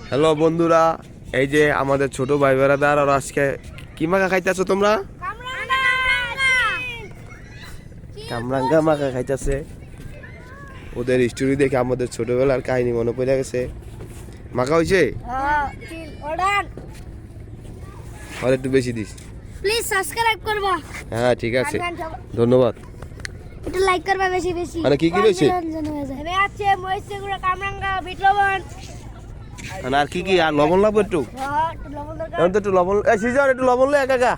Hello বন্ধুরা, এই যে আমাদের ছোট ভাই বেড়াদার আর আজকে কি মাখা খাইতেছো তোমরা? কামরাঙ্গা মাখা খাইতেছে। ওদের স্টোরি দেখে আমাদের ছোটবেলার কাহিনী মনে পড়ে গেছে। মাখা হয়েছে? আর একটু বেশি দিস। প্লিজ সাবস্ক্রাইব করবা। হ্যাঁ ঠিক আছে, ধন্যবাদ। একটু লাইক করবা বেশি বেশি। মানে কি কি রয়েছে? এখানে আছে মরিচের গুঁড়া, কামরাঙ্গা, বিট লবণ। আর কি কি? আর লবণ লাগবে একটু? হ্যাঁ, একটু লবণ দরকার। এখন তো একটু লবণ, এই সিজন একটু লবণ লে একা।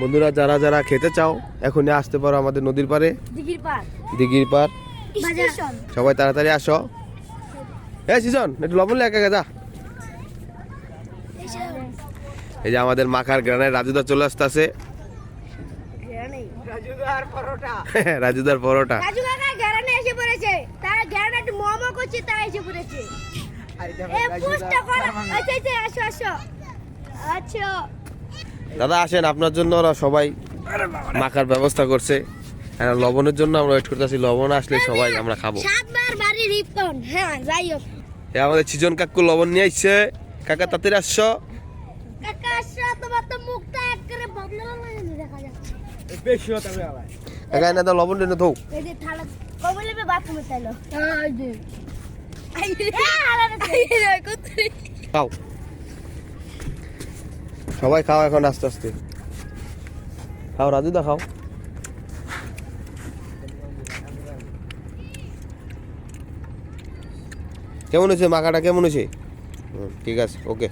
বন্ধুরা, যারা যারা খেতে চাও এখনই আসতে পারো আমাদের নদীর পাড়ে, দিঘির পাড়। স্টেশন। সবাই তাড়াতাড়ি আসো। এই সিজন একটু লবণ লে একা যা। এই যে আমাদের মাখার গ্রানের রাজুদা চলে আসতেছে। রাজুদার পরোটা। রাজু কাকা গ্যারানে এসে পড়েছে। তার গ্যারানে একটু মোমো করছে, তাই এসে পড়েছে। এই পুষ্টা করা। আচ্ছা আসো আসো। আচ্ছা দাদা আসেন, আপনার জন্য ওরা সবাই মাখার ব্যবস্থা করছে। আর লবণের জন্য আমরা ওয়েট করতেছি, লবণ আসলে সবাই আমরা খাবো। সাতবার বাড়ি রিপন। হ্যাঁ যাই হোক। এই আমাদের সিজন কাকু লবণ নিয়ে আসছে। কাকা তাড়াতাড়ি আসছো। কাকা আসো, তোমার তো মুখটা একবারে বদলে দেখা যাচ্ছে। বেশি হতে হবে আবার। কাকা এনে দাও লবণ টেনে দাও। এই যে থালা কবলেবে বাথরুমে চাইলো। এই যে খাও সবাই খাও এখন আস্তে আস্তে। খাও রাজুদা খাও। কেমন হয়েছে মাখাটা? কেমন হয়েছে? ঠিক আছে, ওকে।